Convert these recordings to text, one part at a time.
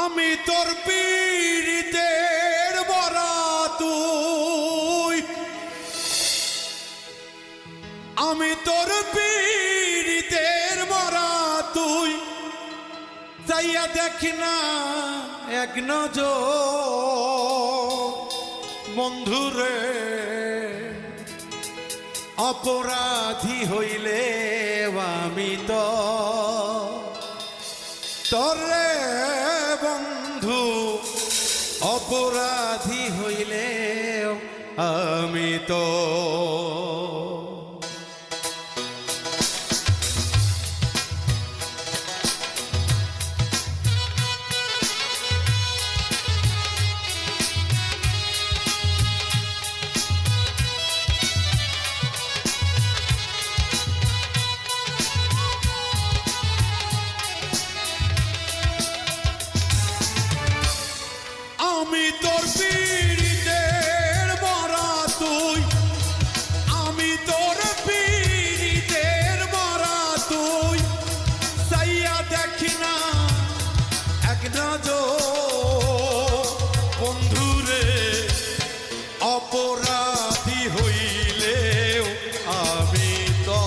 আমি তোর পীড়িতের মরা তুই, আমি তোর পীড়িতের মরা তুই, চাইয়া দেখ না এক নজর বন্ধুরে। অপরাধী হইলে আমি তো তরে বন্ধু, অপরাধী হইলে আমি তো। আমি তোর পীড়িতের মরা তুই, আমি তোর পীড়িতের মরা তুই, চাইয়া দেখি না এক নজর বন্ধুরে। অপরাধী হইলেও আমি তো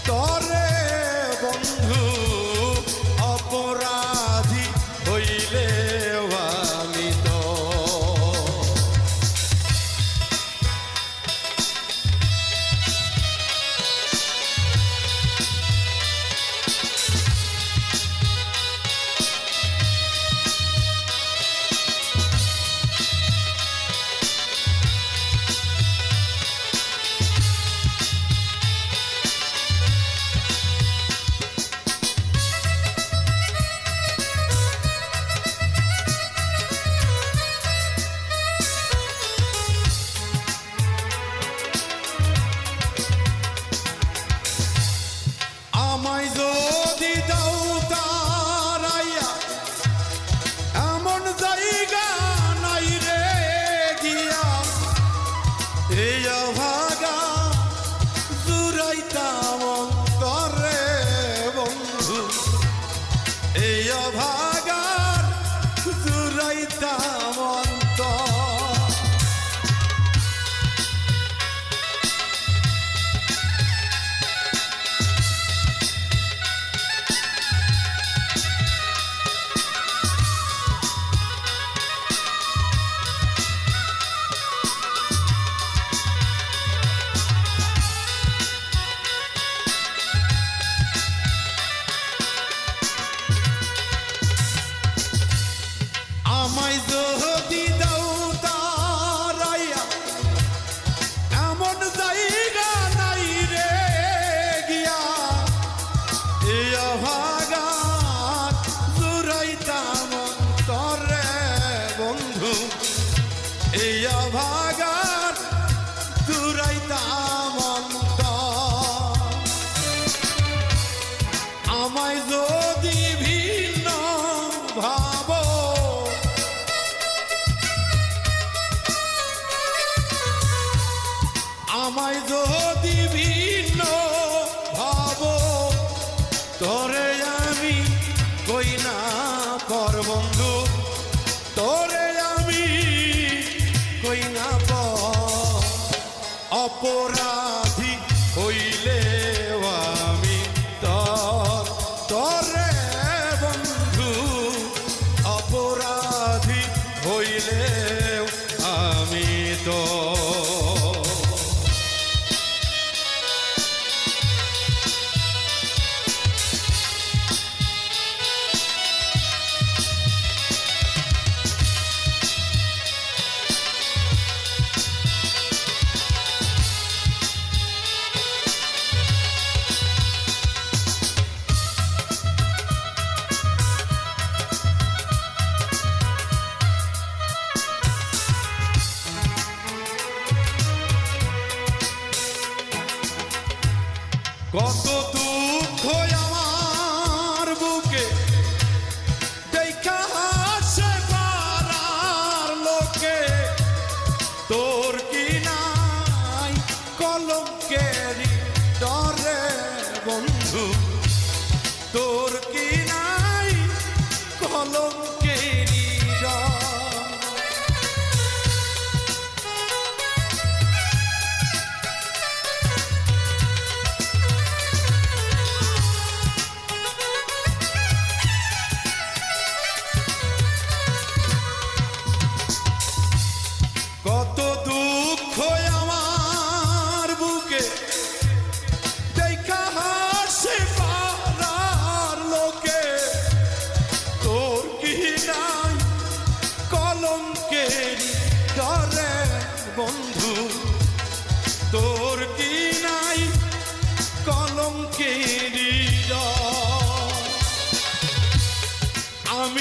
তরে বন্ধু, অপরাধী হইলে আমি তো। আমায় যদি দাও তারাইয়া, এমন জায়গা নাই রে গিয়া, এই ভাগা জুড়াইতাম অন্তরে বন্ধু, এই ভাগার জুড়াইতাম অন্তর। আমায় যদি দাও তারাইয়া, এমন জায়গা নাই রে গিয়া, এই ভাগা জুড়াইতাম অন্তরে বন্ধু, এই ভাগার জুড়াইতাম অন্তর। আমায় যদি ভিন্ন ভাবো, আমায় যদি ভিন্ন ভাবো, তোরে আমি কই না পর বন্ধু, তোরে আমি কই না পর। অপরাধী হইলে আমি তোর তরে বন্ধু, অপরাধী হইলে আমি তো।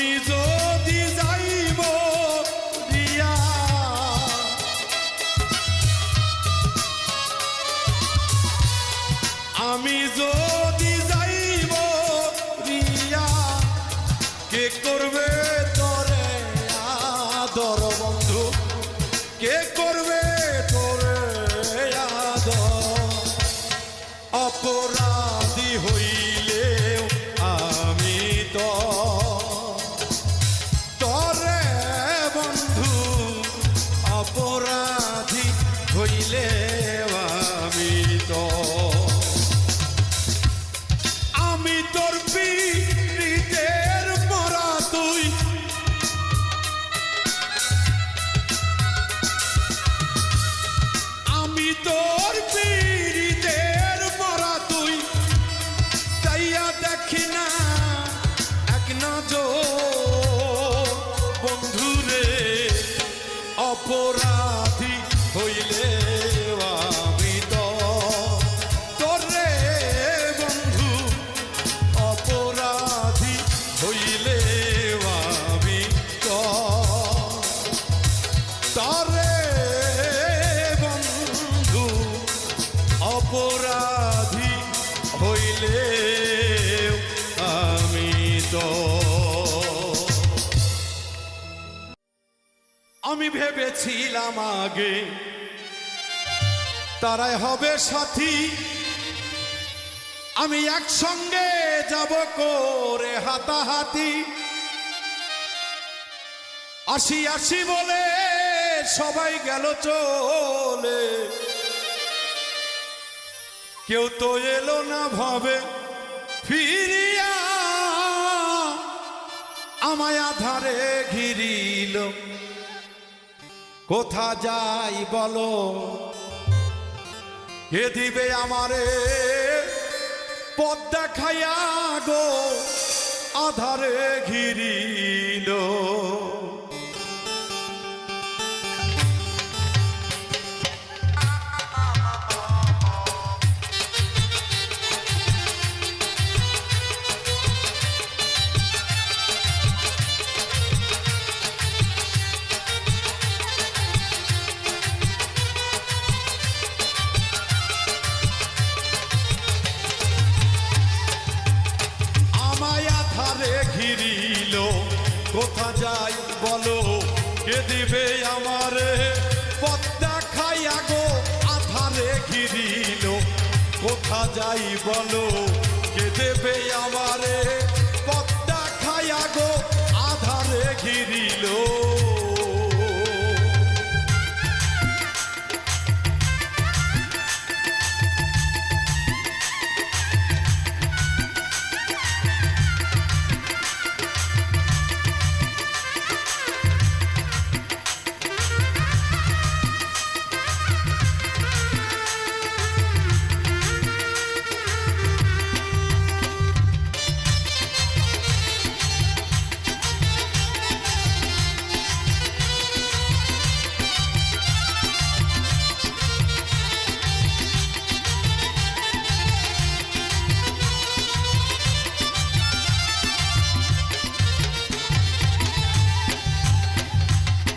আমি যদি যাইব দিয়া আমি যদি যাইব রিয়া কে করবে তোরে আদর বন্ধু কে করবে তোরে আদর অপরাধী হইলেও আমি তো তোরে বন্ধু অপরাধী হইলেও আমি তো আমি তোর পীড়িতের মরা তুই আমি তোর পীড়িতের মরা তুই তাইয়া দেখি না এক নজর বন্ধুরে অপরাধী হইলে আমি তো তোরে বন্ধু অপরাধী হইলে আমি তো তোরে বন্ধু অপরাধী হইলে আমি তো আমি ভেবেছিলাম আগে তারাই হবে সাথী আমি একসঙ্গে যাব করে হাতাহাতি আসি আসি বলে সবাই গেল চলে কেউ তো এলো না ভাবে ফিরিয়া আমায় আধারে ঘিরিল কোথা যাই বলো কে দিবে আমারে পথ দেখাইয়া গো আধারে ঘিরিল ঘিরিল কোথা যাই বলো কে দিবে আমারে পথ দেখাইয়া গো আধারে ঘিরিল কোথা যাই বলো কে দেবে আমারে পথ দেখাইয়া গো আধারে ঘিরিল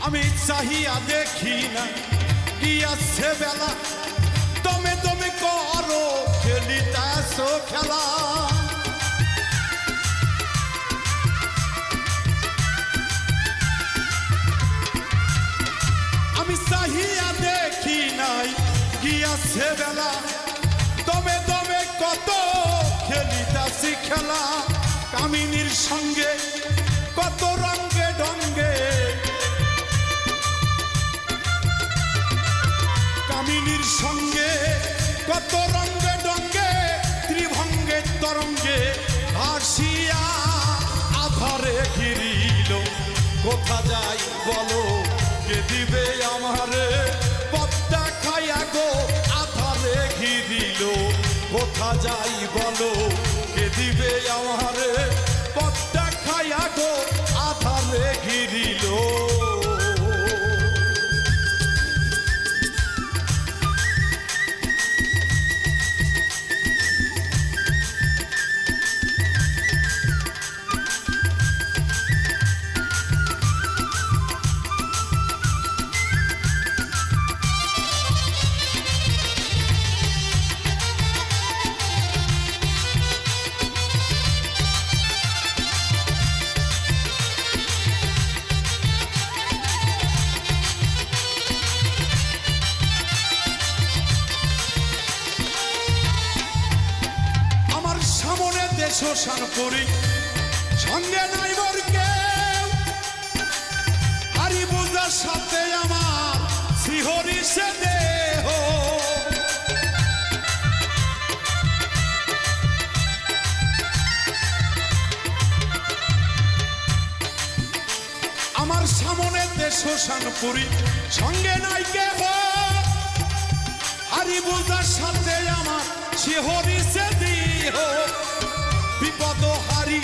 আমি চাহিয়া দেখি না কি আছে বেলা তুমি তুমি করো খেলিতেছো খেলা আমি চাহিয়া দেখি নাই কি আছে বেলা তুমি তুমি কত খেলিতেছি খেলা কামিনীর সঙ্গে কত রঙ্গে ডঙ্গে কামিনীর সঙ্গে কত রঙ্গে ডঙ্গে ত্রিভঙ্গে তরঙ্গে ভাসিয়া আধারে ঘিরিল কোথা যাই বলো কে দিবে আমারে পথ দেখাইয়া গো আধারে ঘিরিল কোথা যাই বলো কে দিবে আমারে পথ দেখাইয়া গো আধারে ঘিরিল শ্মশানপুরী সঙ্গে নাই মোর কেউ হারি বুঝার সাথে আমার শিহরিছে দেহ আমার সামনে শ্মশানপুরী সঙ্গে নাই কেহ হারি বুঝার সাথে আমার শিহরিছে দেহ বিপদ হারি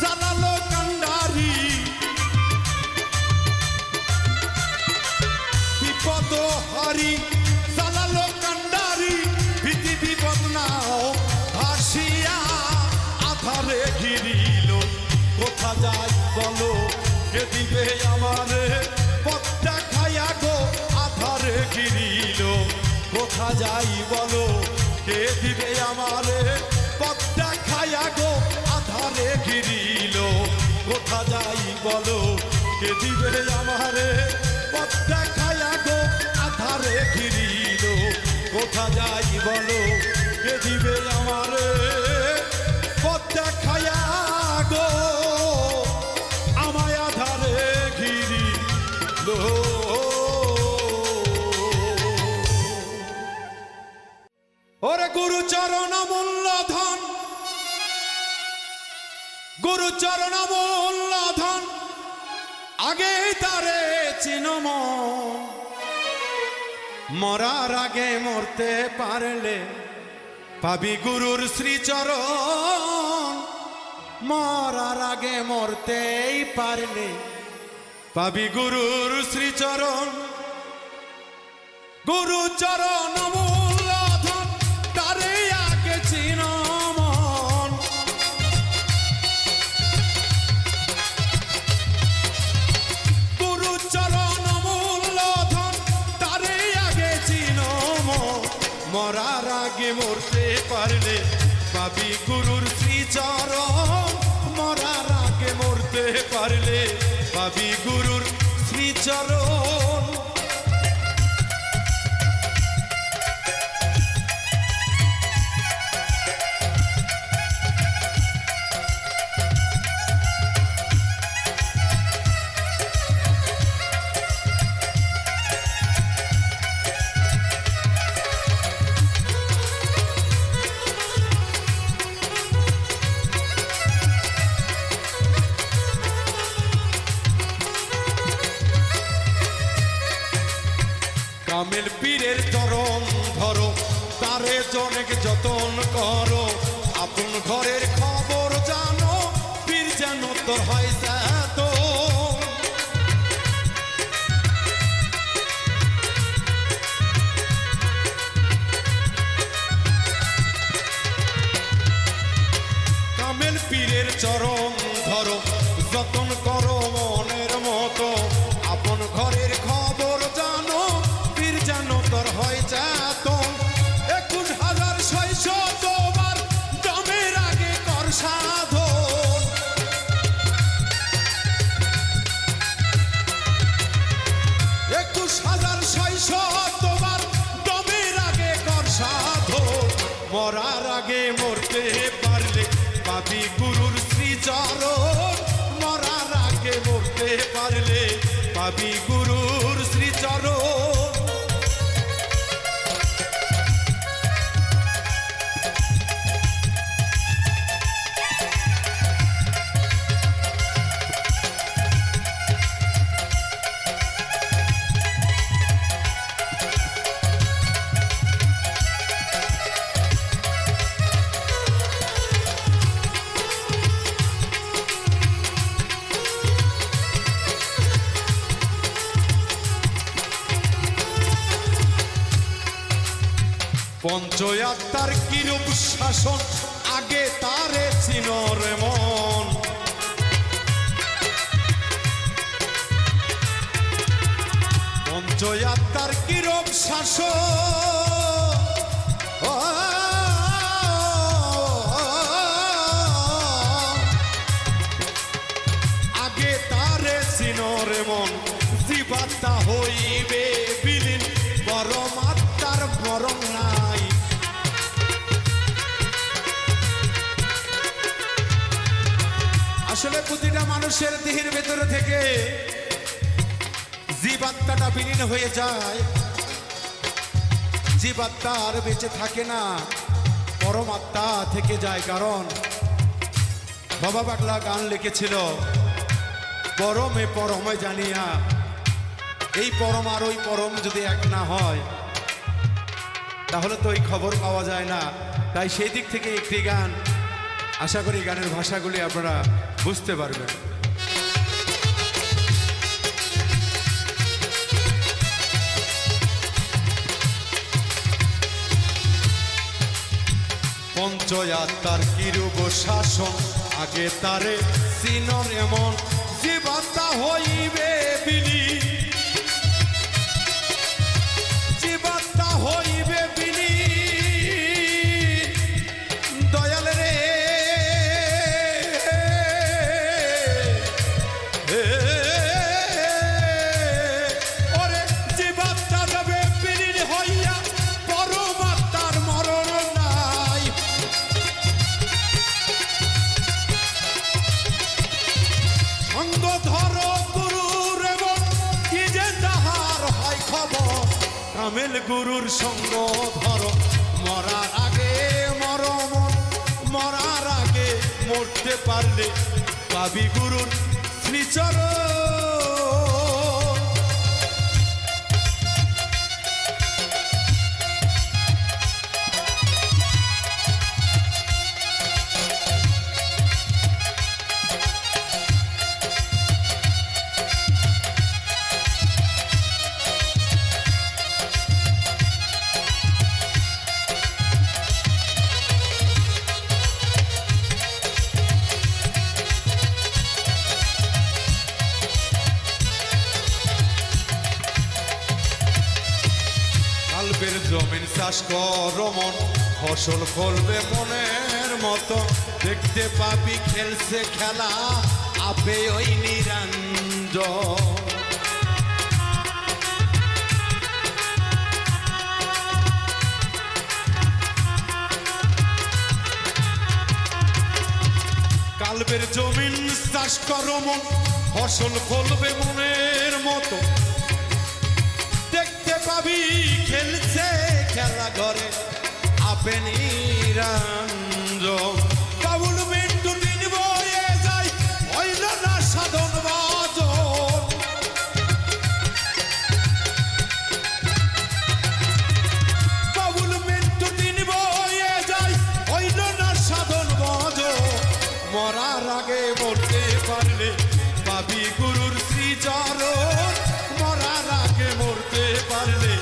জালালো কান্ডারি বিপদ হারি জালালো কান্ডারি ভীতি বিপদ নাও ভাসিয়া আধারে ঘিরিল কোথা যায় বলো কে দিবে আমারে পথটা খাইয়া গো আধারে ঘিরিল কোথা যাই বলো কে দিবে আমারে পথটা খাইয়া গো আধারে ঘিরিল কোথা যাই বলো কে দিবে আমারে পথটা খাইয়া গো আধারে ঘিরিল কোথা যাই বলো কে দিবে আমারে পথটা খাইয়া গো আমায় আধারে ঘিরিল ওরে গুরুচরণ মূল্য ধন গুরুচরণ মূল্য ধন আগে তারে চিনম মরার আগে মরতে পারলে পাবি গুরুর শ্রীচরণ মরার আগে মরতেই পারলে পাবি গুরুর শ্রীচরণ গুরুচরণ মূল্য ধন তারে আগে চিনমন গুরুচরণ মূল্য ধন তারে আগে চিনমন মরার আগে মরতে পারলে পাবি গুরুর শ্রীচরণ মরার আগে মরতে পারলে পাবি গুরুর শ্রীচরণ কামেল পীরের চরণ ধরো তারে জনেক যতন করো আপন ঘরের খবর জানো পীর যেন তোর হয় যাত কামেল পীরের চরণ ধরো যতন করো মনের মতো আপন ঘরের খবর জানো যেন তোর হয় যাতন 21,600 বার দমের আগে কর সাধন 21,600 বার দমের আগে কর সাধন মরার আগে মরতে পারলে পাবি গুরুর শ্রীচরণ মরার আগে মরতে পারলে পাবি গুরুর শ্রীচরণ পঞ্চয়াত্মার কিরূপ শাসন আগে তারে চিনর মন পঞ্চয়াত্মার কিরূপ শাসন আগে তারে চিনর মন জীবাত্মা হইবে বিলীন পরমাত্মার মরণ নাই আসলে প্রতিটা মানুষের দেহের ভেতরে থেকে জীবাত্মাটা বিলীন হয়ে যায়, জীবাত্মা আর বেঁচে থাকে না, পরমাত্মা থেকে যায়। কারণ বাবা পাগলা গান লিখেছিল, পরমে পরমে জানিয়া, এই পরম আর ওই পরম যদি এক না হয় তাহলে তো ওই খবর পাওয়া যায় না। তাই সেই দিক থেকে একটি গান, আশা করি গানের ভাষাগুলি আপনারা বুঝতে পারবেন। পঞ্চয়াত্মার কিরূপ শাসন, আগে তারে চিনন এমন, জীবাত্মা হইবে বিলীন, জীবাত্মা হইবে বিলীন। দয়াল রে ওরে, জীবাত্মা যাবে বিলীন হইয়া, পরমাত্মার মরণ নাই। সঙ্গ ধরো গুরুর এবং কি যে তাহার হয় খবর, কামেল গুরুর সঙ্গ ধরো, মরার আগে মরমন, মরার আগে মরতে পারলে পাবি গুরুর শ্রীচরণ। কাল্পের জমিন চাষ করো মন, ফসল ফলবে মনের মতো, দেখতে পাবি খেলছে খেলা আপে ওই নিরঞ্জন। কাল্পের জমিন চাষ করো মন, ফসল ফলবে মনের মতো, দেখতে পাবি খেলছে খেলা ঘরে আপে নিরঞ্জন। বাবুল মিন্টু দিন বয়ে যায়, হইল না সাধন বাজন। বাবুল মিন্টু দিন বয়ে যায়, হইল না সাধন বাজন। মরার আগে মরতে পারলে পাবি গুরুর শ্রীচরণ, মরার আগে মরতে পারলে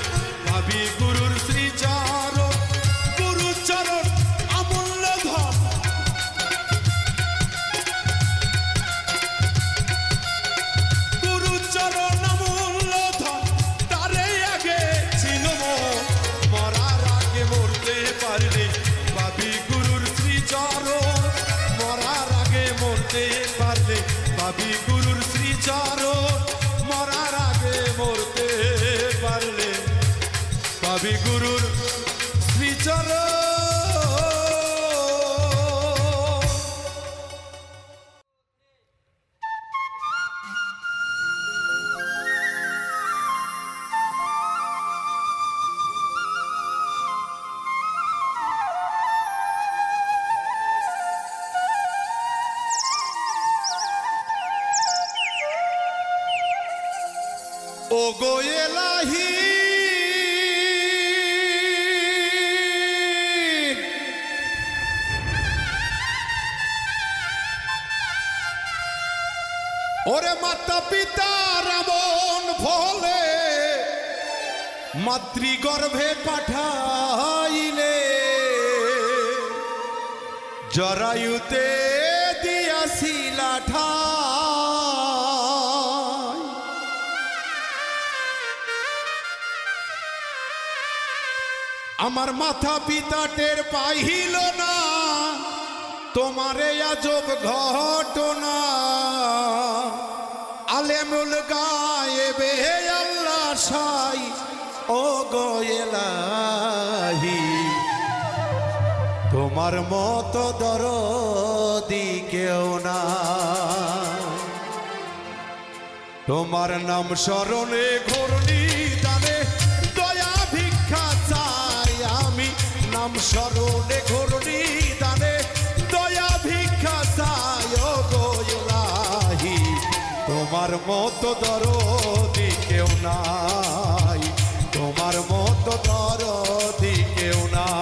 পাবি গুরুর শ্রীচরণ। গুরুচরণ অমূল্য ধন, গুরুচরণ অমূল্য ধন, তারে আগে ছিল মন, মরার আগে মরতে পারলে পাবি গুরুর শ্রীচরণ, মরার আগে মরতে পারলে পাবি গুরুর শ্রীচরণ, মরার আগে মরতে পারলে পাবি গুরুর শ্রীচরণ। ও গো এলাহি, ওরে মাতা পিতা রামন ফলে মাতৃগর্ভে পাঠাইলে, জরায়ুতে দিয়াছিলা ঠাই। আমার মাথা পিতা টের পাইল না, তোমারে আজব ঘটনা। আলেমুল গায়েবে আল্লাহ সাই, ও গো এলাহি, তোমার মতো দরদি কেউ না। তোমার নাম স্মরণে ঘূর্ণি দানে দয়া ভিক্ষা চাই আমি, নাম স্মরণে ঘূর্ণি দানে দয়া ভিক্ষা চাই ও গো ইলাহি, তোমার মতো দরদি কেউ নাই, তোমার মতো দরদি কেউ নাই।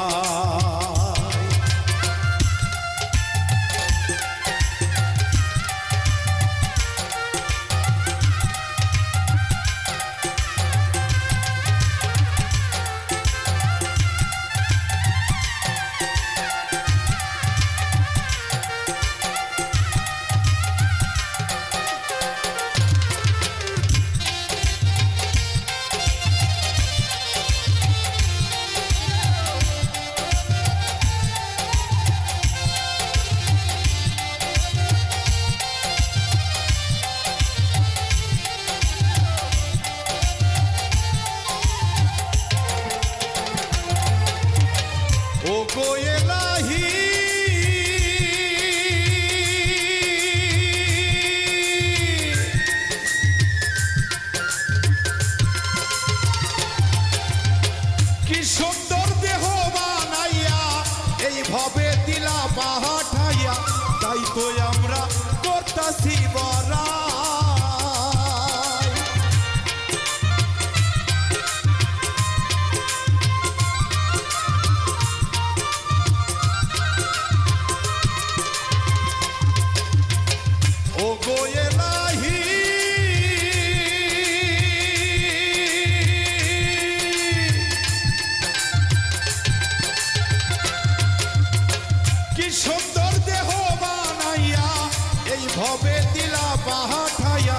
ও গো ইলাহি কি সুন্দর দেহ বানাইয়া এইভাবে দিলা পাঠাইয়া, তাই তো আমরা করতাছি বড়াই। ও গো ইলাহি কি সুন্দর দেহ বানাইয়া এইভাবে দিলা পাঠাইয়া,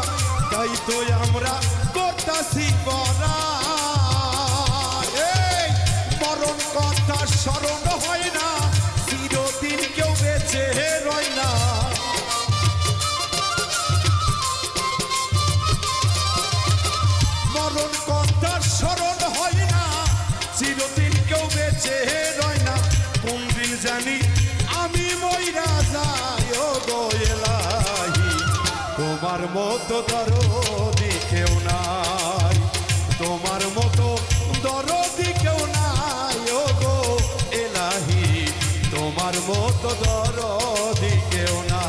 তাই তো আমরা করতাছি বড়াই। এই মরণ কথা স্মরণ হয় না, চিরদিন কেউ বেঁচে রয় না। মরণ কথার স্মরণ হয় না, চিরদিন কেউ বেঁচে রয় না। কোন দিন জানি আমি মইরা যাই ও গো ইলাহি, তোমার মতো দরদি কেউ নাই, তোমার মতো দরদি কেউ নাই ও গো ইলাহি, তোমার মতো দরদি কেউ নাই।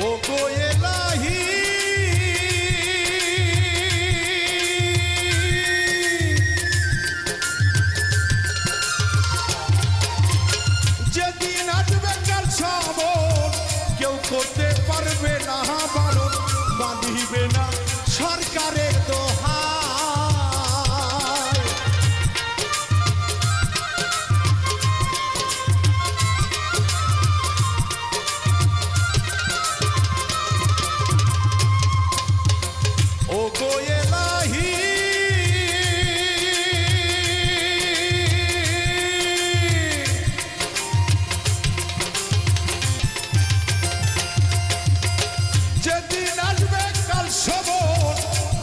ও গো ইলাহি যেদিন আসবে কাল সবর, কেউ করতে পারবে না বারণ, মানিবে না সরকারের দোহাই। ও গো ইলাহি যেদিন আসবে কাল সবর,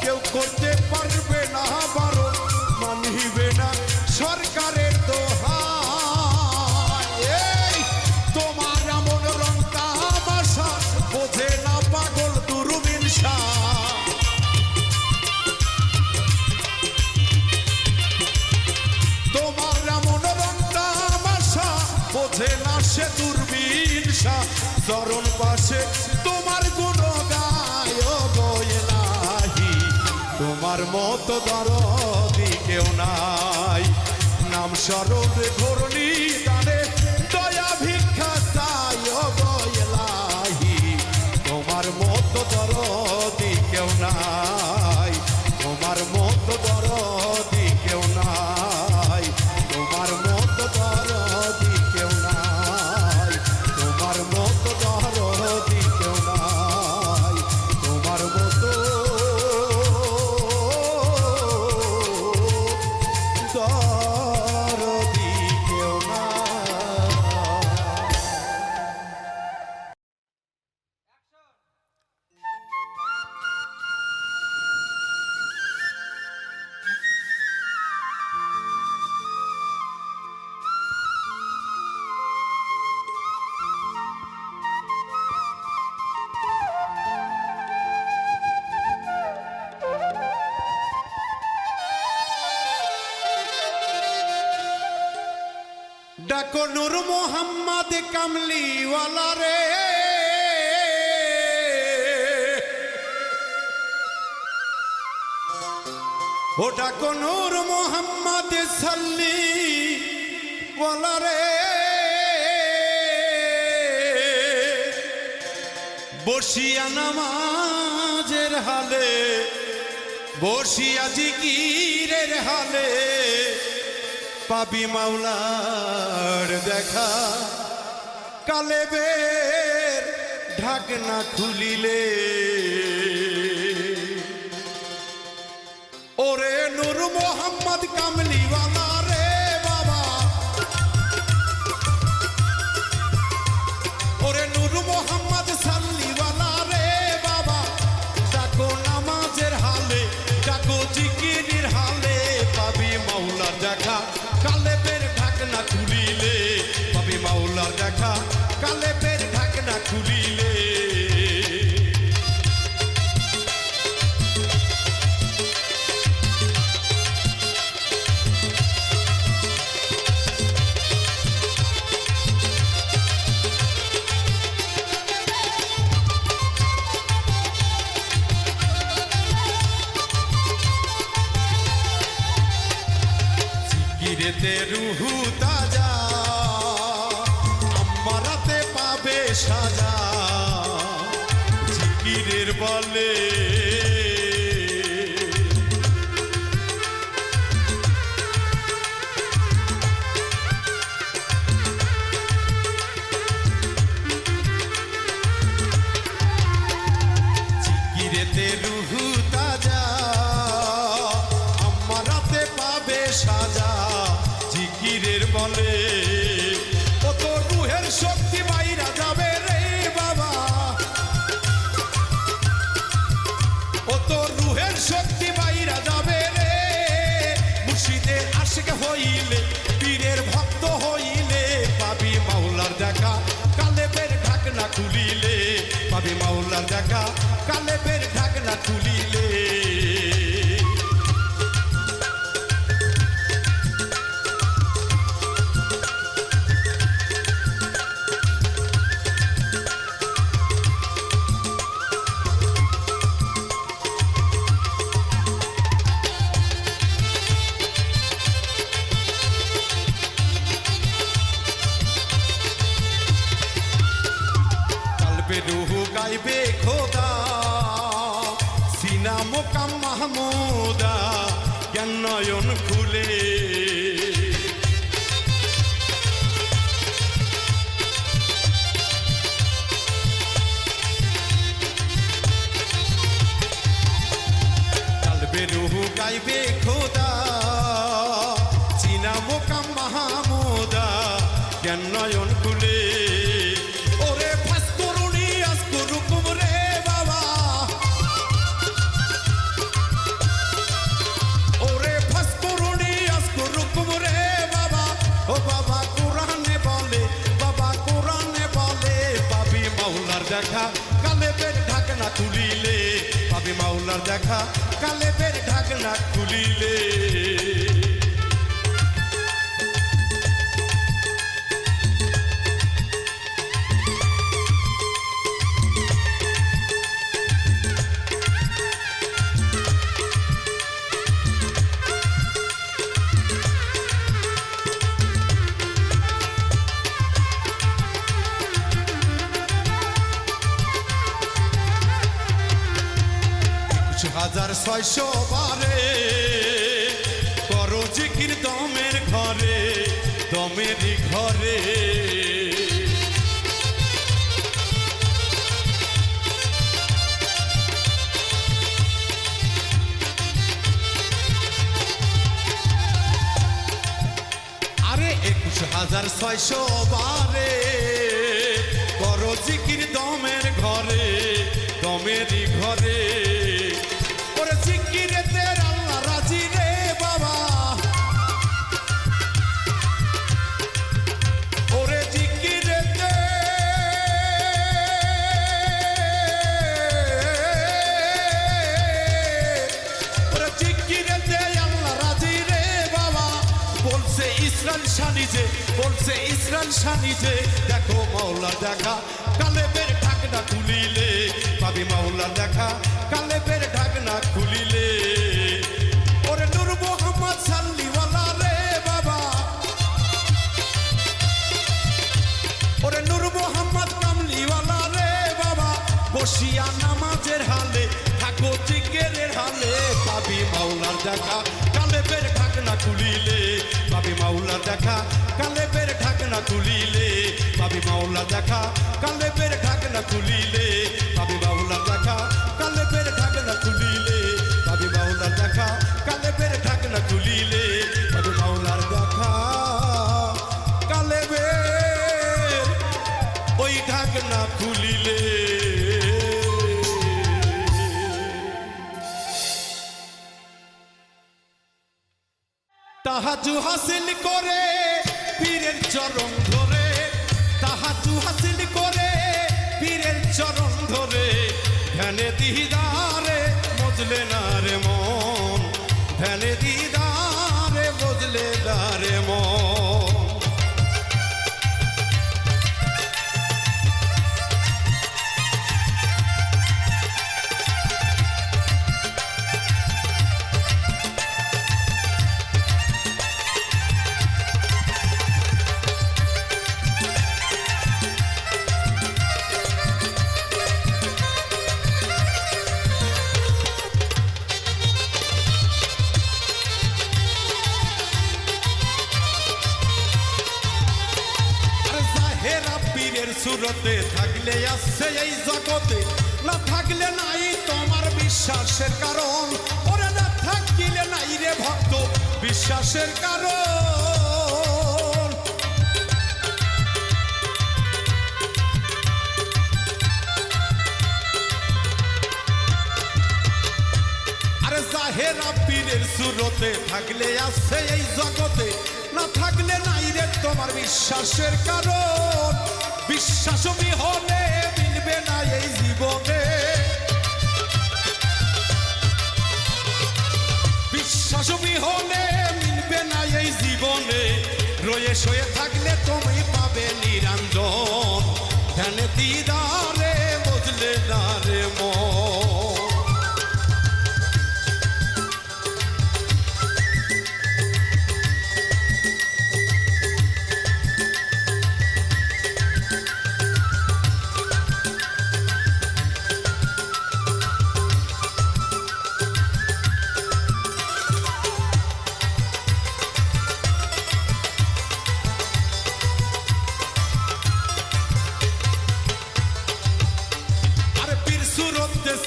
কেউ করতে পারবে না বারণ, মানিবে না সরকারের দোহাই। এই তোমার এমন রং তামাশা বোঝে না পাগল দুর্বিন শাহ, তোমার এমন রং তামাশা বোঝে না সে দুর্বিন শাহ। চরণ পাশে তোমার গুণ গায় ও গো ইলাহি, তোমার মতো দরদি কেউ নাই, নাম স্মরণে ঘূর্ণি দানে দয়া ভিক্ষা চাই ও গো ইলাহি, তোমার মতো দরদি কেউ নাই, তোমার ডাকো নূর মোহাম্মদ কামলিওয়ালা রে, ও ডাকো নূর মোহাম্মদ সাল্লিওয়ালা রে, বসিয়া নামাজের হালে, বসিয়া জিকিরের হালে, পাবি মাওলার দেখা, কালেবের ঢাকনা খুলিলে। ওরে নূর মোহাম্মদ কামলিওয়ালা রে বাবা, ওরে নূর মোহাম্মদ সাল্লিওয়ালা রে বাবা, ডাকো নামাজের হালে, ডাকো জিকিরের হালে, পাবি মাওলার দেখা, কালেবের ঢাকনা খুলিলে, পাবি মাওলার দেখা, কালেবের ঢাকনা খুলিলে। জিকিরেতে রুহু তাজা, আমারাতে পাবে সাজা, জিকিরের বলে জিকিরেতে রুহু তাজা, আমারাতে পাবে সাজা, জিকিরের বলে ও তো রুহের শক্তি বাইরা যাবে রে বাবা, ও তো রুহের শক্তি বাইরা যাবে রে, মুর্শিদের আশিক হইলে, পীরের ভক্ত হইলে, পাবি মাওলার দেখা, কালেবের ঢাকনা খুলিলে, পাবি মাওলার দেখা, কালেবের ঢাকনা খুলিলে। রুহু গাইবে খোদা, সিনা মোকাম মাহমুদা, জ্ঞান নয়ন খুলে, কালবে রুহু গাইবে খোদা, সিনা মোকাম মাহমুদা, জ্ঞান নয়ন খুলে। ওরে ফাসকুরুনি আজকুরুকুম রে বাবা, ওরে ফাসকুরুনি আজকুরুকুম রে বাবা, ও বাবা কোরআনে বলে, বাবা কোরআনে বলে, পাবি মাওলার দেখা, কালেবের ঢাকনা খুলিলে, পাবি মাওলার দেখা, কালেবের ঢাকনা খুলিলে। হাজার ৬০০ বারে করো জিকির দমের ঘরে, দমেরই ঘরে, আরে ২১,৬০০ বারে করো জিকির দমের ঘরে, দমেরই ঘরে। ওরে জিকিরেতে আল্লাহ রাজি রে বাবা, ওরে জিকিরেতে, ওরে জিকিরেতে আল্লাহ রাজি রে বাবা, বলছে ইসরায়েল সানিজে বলছে ইসরায়েল সানিজে দেখো মাওলার দেখা কালেবের ঢাকনা খুলিলে পাবি মাওলার দেখা কালেবের ঢাকনা খুলিলে ওরে নূর মোহাম্মদ সাল্লিওয়ালা রে বাবা ওরে নূর মোহাম্মদ কামলিওয়ালা রে বাবা বসিয়া নামাজের হালে থাকো জিকিরের হালে পাবি মাওলার দেখা কালেবের ঢাকনা খুলিলে পাবি মাওলার দেখা কালেবের ঢাকনা খুলিলে পাবি মাওলার দেখা কালেবের ঢাকনা খুলিলে পাবি মাওলার দেখা কালেবের ঢাকনা খুলিলে পাবি মাওলার দেখা কালেবের ঢাকনা খুলিলে পাবি মাওলার দেখা কালেবের ওই ঢাকনা খুলিলে তাহাজু হাসিল করে পীরের চরণ ধরে তাহাজু হাসিল করে পীরের চরণ ধরে ধ্যানে দিদারে মজলে না রে মন ধ্যানে দিদারে মজলে না রে মন সুরতে থাকলে আসছে এই জগতে না থাকলে নাই তোমার বিশ্বাসের কারণ ওরে না থাকিলে নাই রে ভক্ত বিশ্বাসের কারণ আরে জাহেরা পীরের সুরতে থাকলে আসছে এই জগতে না থাকলে নাই রে তোমার বিশ্বাসের কারণ বিশ্বাস বিহনে মিলবে না এই জীবনে বিশ্বাস বিহনে মিলবে না এই জীবনে রয়ে শয়ে থাকলে তুমি পাবে নিরঞ্জন ধ্যানে দিদারে বুঝলে না রে মন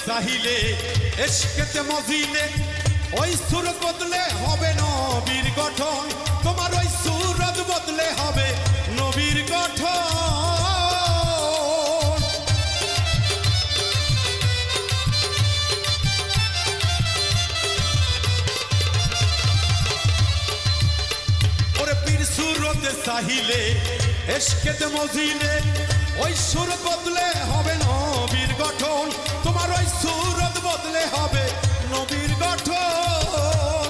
চাহিলে এশকেতে মজিলে ওই সুরত বদলে হবে নবীর গঠন তোমার ওই সুরত বদলে হবে নবীর গঠন ওরে পীর সুরতে চাহিলে এশকেতে মজিলে ওই সুর বদলে হবে নবীর গঠন তোমার ওই সুরত বদলে হবে নবীর গঠন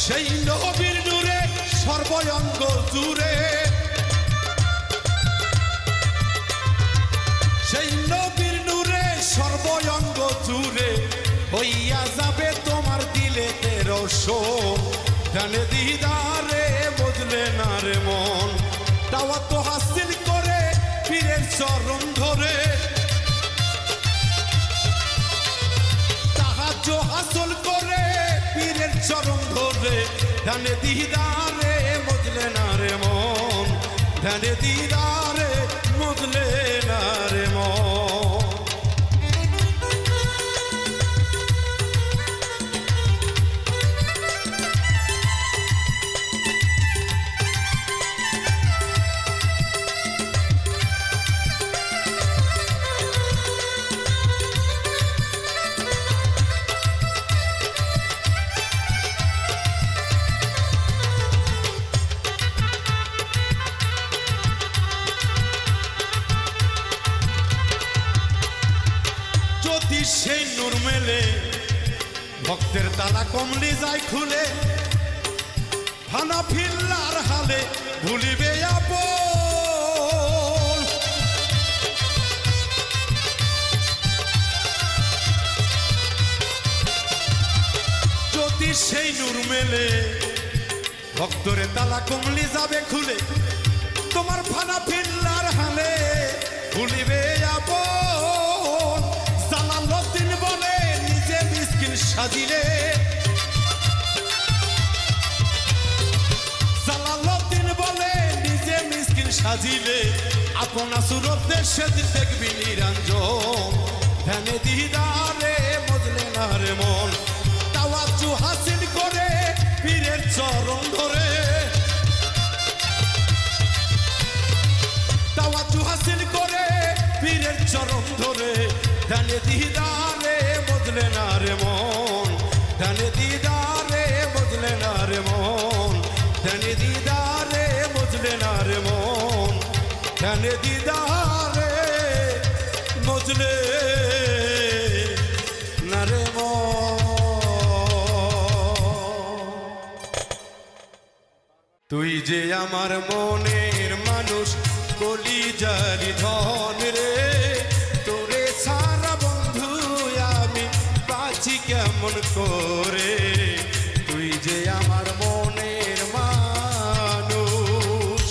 সেই নবীর নূরে সর্বঙ্গ জুড়ে সেই নবীর নূরে সর্বঙ্গ জুড়ে হইয়া যাবে তোমার দিলে রোশন ধ্যানে দিদারে বুঝলে না রে মন তাওয়া তো হাসিল করে পীরের চরণ ধরে তাহাজ্জুদ হাসিল করে পীরের চরণ ধরে ধ্যানে দিদারে বুঝলে না রে মন ধ্যানে দিদারে বুঝলে না রে মন সেই নূর মেলে ভক্তের তালা কমলি যায় খুলে ফানা ফিল্লার হালে ভুলিবে আপন যদি সেই নূর মেলে ভক্তরে তালা কমলি যাবে খুলে তোমার ফানা ফিল্লার হালে ভুলিবে আপন জালালউদ্দিন বলে নিজে মিসকিন সাজিলে জালালউদ্দিন বলে নিজে মিসকিন সাজিলে আপনা সুরতে সেদিন দেখবি নিরঞ্জন ধ্যানে দিদারে মজলে না রে মন তাওয়াজ্জু হাসিল করে পীরের চরণ ধরে তাওয়াজ্জু হাসিল করে পীরের চরণ ধরে ধ্যানে দিদারে মজলে না রে মন ধ্যানে দিদারে মজলে না রে মন ধ্যানে দিদারে মজলে না রে মন ধ্যানে দিদারে মজলে না রে মন তুই যে আমার মনের মানুষ কলিজারি ধন রে তোরে সারা বন্ধু আমি বাঁচি কেমন করে তুই যে আমার মনের মানুষ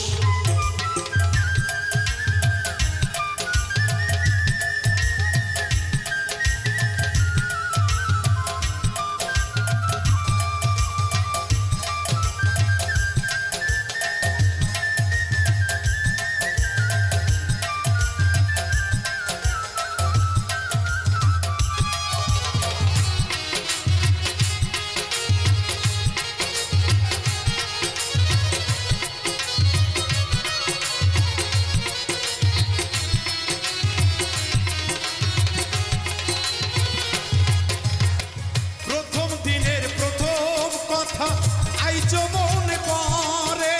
মনে পড়ে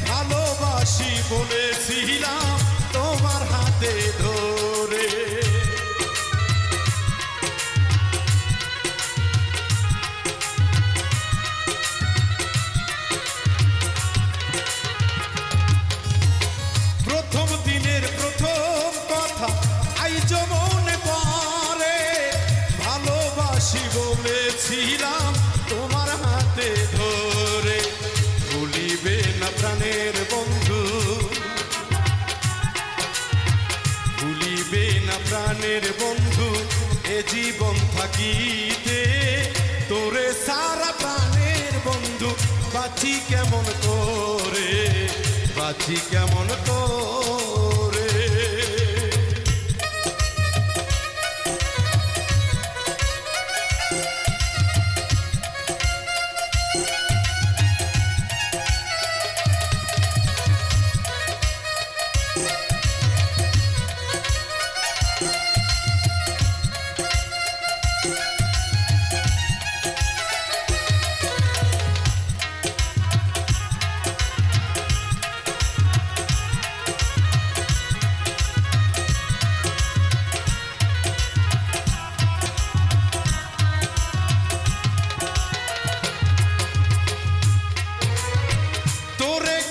ভালোবাসি বলেছিলাম তোমার হাতে ধরে প্রথম দিনের প্রথম কথা আইজ মনে পড়ে ভালোবাসি বলেছিলাম তোমার হাতে ধরে ভুলিবে না প্রাণের বন্ধু ভুলিবে না প্রাণের বন্ধু এ জীবন থাকিতে তোরে সারা প্রাণের বন্ধু বাঁচি কেমন করে বাঁচি কেমন করে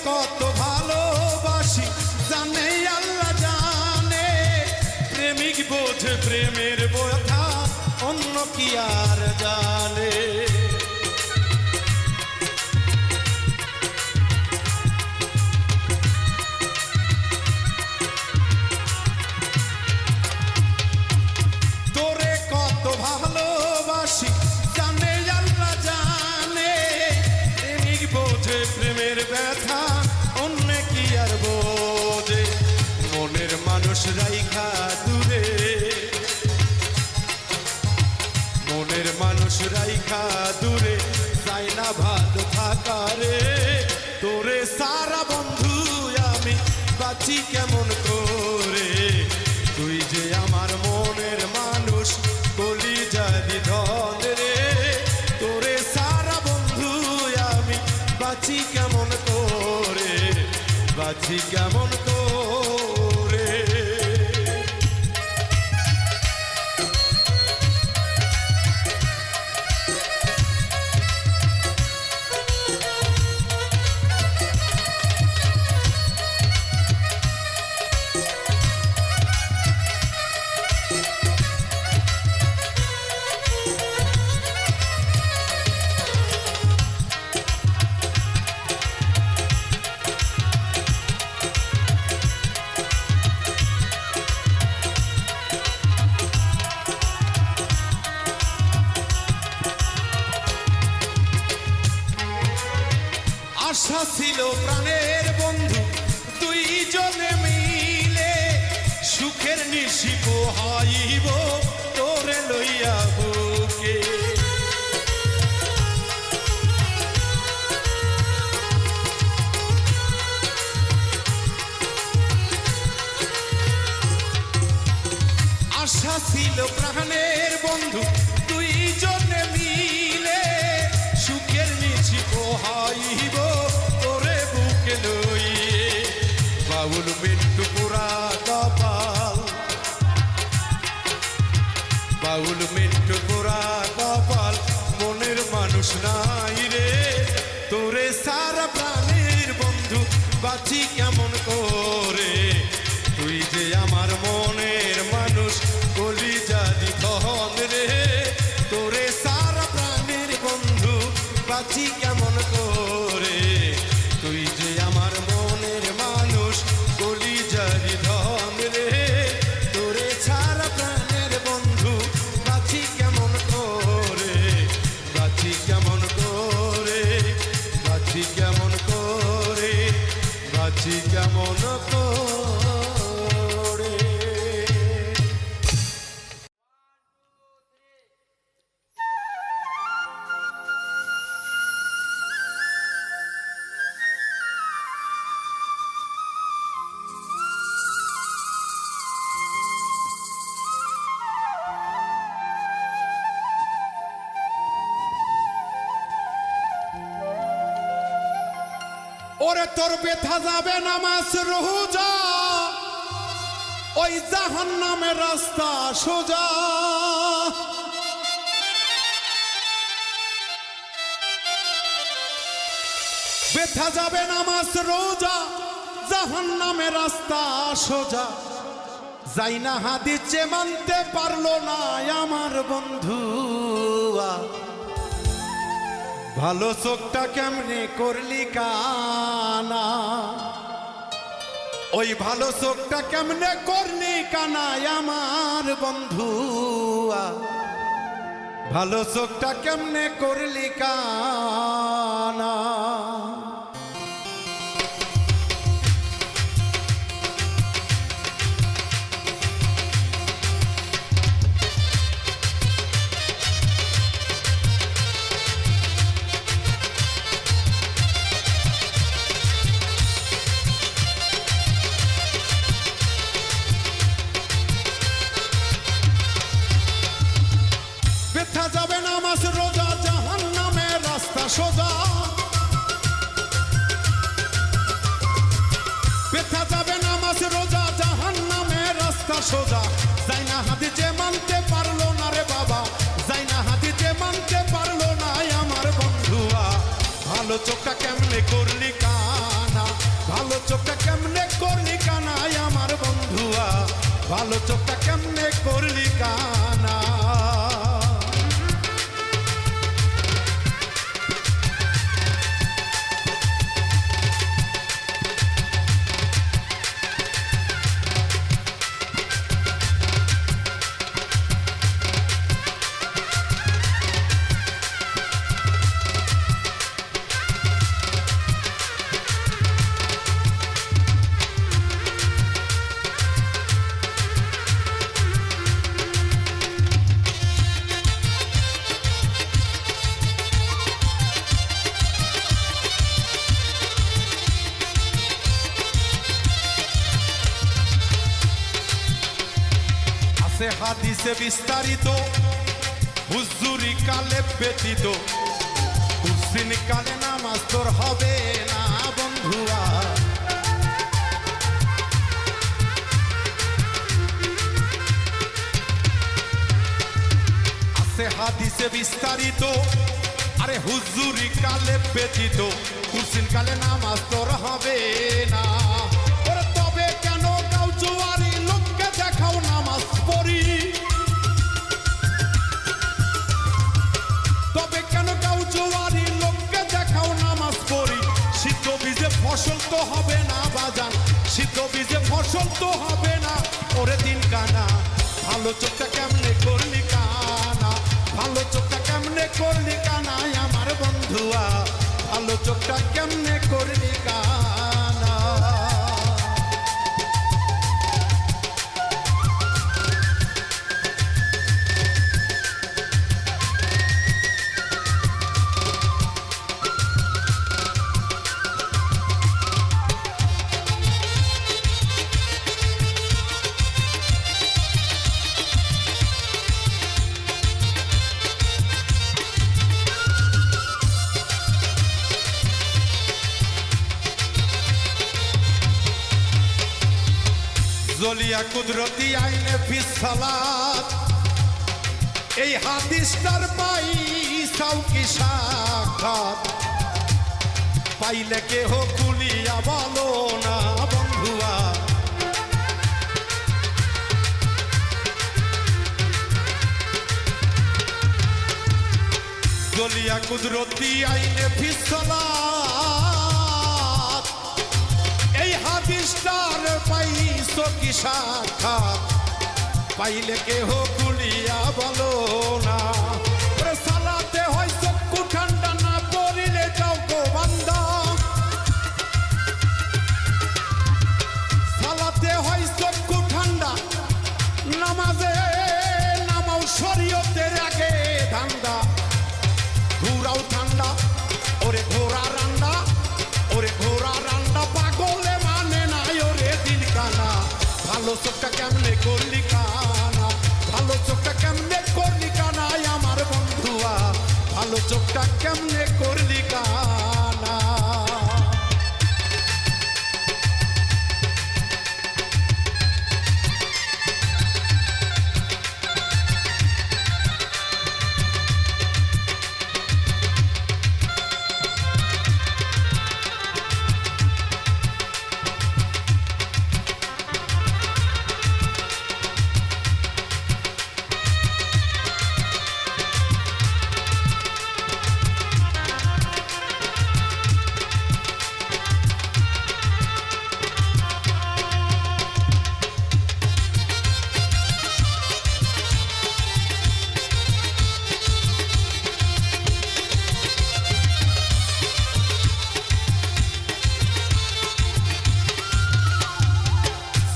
কত ভালোবাসি জানে আল্লাহ জানে প্রেমিক বোঝে প্রেমের ব্যথা অন্য কি আর জানে তোরে কত ভালোবাসি জানে আল্লাহ জানে প্রেমিক বোঝে প্রেমের ব্যথা অন্য কি আর বোঝে মনের মানুষ রাইখা দূরে মনের মানুষ রাইখা দূরে চাই না ভালো থাকা রে তোরে সারা বন্ধু আমি বাঁচি কেমন করে তুই যে আমার মনের মানুষ কলিজারি ধন রে তোরে সারা বন্ধু আমি বাঁচি কেমন করে বাঁচি কেমন করে আশা ছিল প্রাণের বন্ধু দুইজনে মিলে সুখের নিশি পোহাইব তোরে লইয়া বুকে। আশা ছিল প্রাণের বন্ধু দুইজনে মিলে সুখের নিশি পোহাইব তোরে বুকে লইয়ে। বাউল মিন্টু পুরা কপাল, বাউল মিন্টু পুরা কপাল, মনের মানুষ নাই রে তোরে সারা প্রাণের বন্ধু বাঁচি কেমন করে। তুই যে আমার মনের মানুষ কলিজারি ধন রে তোরে সারা প্রাণের বন্ধু বাঁচি কেমন করে। তুই যে আমার মনের মানুষ কলিজারি ধন রে তোরে সারা প্রাণের বন্ধু বাঁচি কেমন করে, বাঁচি কেমন করে, বাঁচি কেমন করে, বাঁচি কেমন করে। ওরে তোর ব্যথা যাবে নামাজ রোজা, ওই জাহান্নামের রাস্তা সোজা। ব্যথা যাবে নামাজ রোজা, জাহান্নামের রাস্তা সোজা। যাই না হাদিসে মানতে পারলো না আমার বন্ধু। ভালো চোখটা কেমনে করলি কানা, ওই ভালো চোখটা কেমনে করলি কানা আমার বন্ধু। ভালো চোখটা কেমনে করলি কানা। ব্যথা যাবে নামাজ রোজা, জাহান্নামের রাস্তা সোজা। ব্যথা যাবে নামাজ রোজা, জাহান্নামের রাস্তা সোজা। যাই না হাদিসে মানতে পারলো না রে বাবা, যাই না হাদিসে মানতে পারলো না আমার বন্ধুয়া। ভালো চোখটা কেমনে করলি কানা, ভালো চোখটা কেমনে করলি কানা আমার বন্ধুয়া। ভালো চোখটা কেমনে করলি কানা। আছে হাদিসে বিস্তারিত, হুজুরি কালে ব্যতীত, কুরসিন কালে নামাজ তোর হবে না বন্ধুয়া। আছে হাদিসে বিস্তারিত, আরে হুজুরি কালে ব্যতীত, কুরসিন কালে নামাজ তোর হবে না। ওরে তবে কেন গাও জুয়ারি লোককে দেখাও নামাজ পড়ি, তবে কেন গাও জুয়ারি লোককে দেখাও নামাজ পড়ি। শীত বীজে ফসল তো হবে না বাজান, শীত বীজে ফসল তো হবে না। ওরে দিন কানা, ভালো চোখটা কেমনে করলি কানা, ভালো চোখটা কেমনে করলি কানা আমার বন্ধুয়া। ভালো চোখটা কেমনে করলি কানা। জলিয়া কুদরতি আইনে ফিসালাত এই হাদিসটার পাই সাউকি সাক্ষাৎ পাইলে কেহ কুলিয়া বলো না বন্ধুয়া। জলিয়া কুদরতি আইনে ফিসালাত এই হাদিসটার পাইছো কি সাক্ষাৎ পাইলে কেহ কুলিয়া বলো না। সালাতে হয় চক্ষু ঠান্ডা না পড়িলে যাও গো বান্দা। সালাতে হয় চক্ষু ঠান্ডা নামাজে নামাও শরীয়তের আগে ধান্দা। ঘোরাও ঠান্ডা ওরে ঘোরা রান্না ওরে ঘোরা রান্না পাগলে মানে নাই ওরে দিল কানা। ভালো চোখটা কেমনে করলি কানা ভালো চোখটা কেমনে করলি কানাই আমার বন্ধুয়া ভালো চোখটা কেমনে করলি কানা।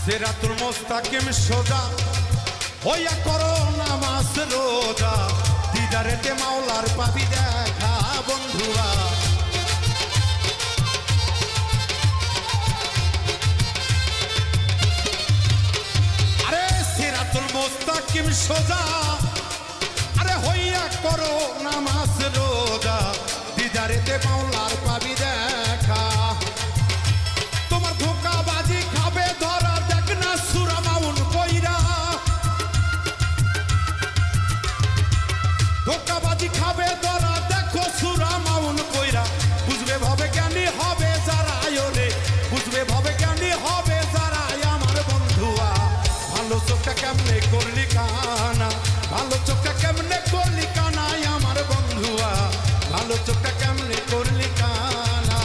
সিরাতুল মুস্তাকিম সোজা হইয়া করো নামাজ রোজা দিদারেতে মাওলার পাবি দেখা বন্ধুয়া। আরে সিরাতুল মুস্তাকিম সোজা আরে হইয়া করো নামাজ রোজা দিদারেতে মাওলার পাবি দেখা। তোমার ধোকাবাজি খাবে ধরা দেখ না সুরা মাউন কইরা। ধোকাবাজি খাবে ধরা দেখো সুরা মাউন কইরা। বুঝবে ভাবে জ্ঞানী হবে যারা রে বুঝবে ভাবে জ্ঞানী হবে যারা আমার বন্ধুয়া। ভালো চোখটা কেমনে করলি কানা ভালো চোখটা কেমনে করলি কানা আমার বন্ধুয়া ভালো চোখটা কেমনে করলি কানা।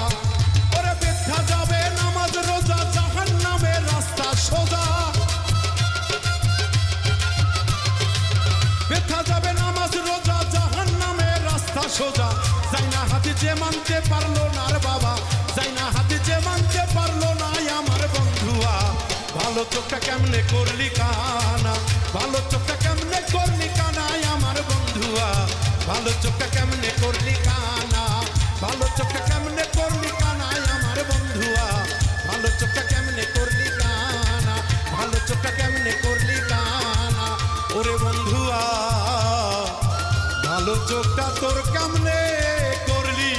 ওরে ব্যথা যাবে নামাজ রোজা জাহান্নামের রাস্তা সোজা। ব্যথা যাবে নামাজ রোজা জাহান্নামের রাস্তা সোজা। যাই না হাতে যে মানতে পারলো না রে বাবা যাই না হাতে যে মানতে পারলো না আমার বন্ধুয়া ভালো চোখটা কেমনে করলি কানা ভালো চোখটা কেমনে করলি কানা আমার বন্ধুয়া ভালো চোখটা কেমনে করলি কানা ভালো চোখটা কেমনে করলি কানা আমার বন্ধুয়া ভালো চোখটা কেমনে করলি কানা ভালো চোখটা কেমনে করলি কানা। ওরে বন্ধুয়া ভালো চোখটা তোর কেমনে করলি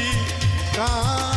কানা।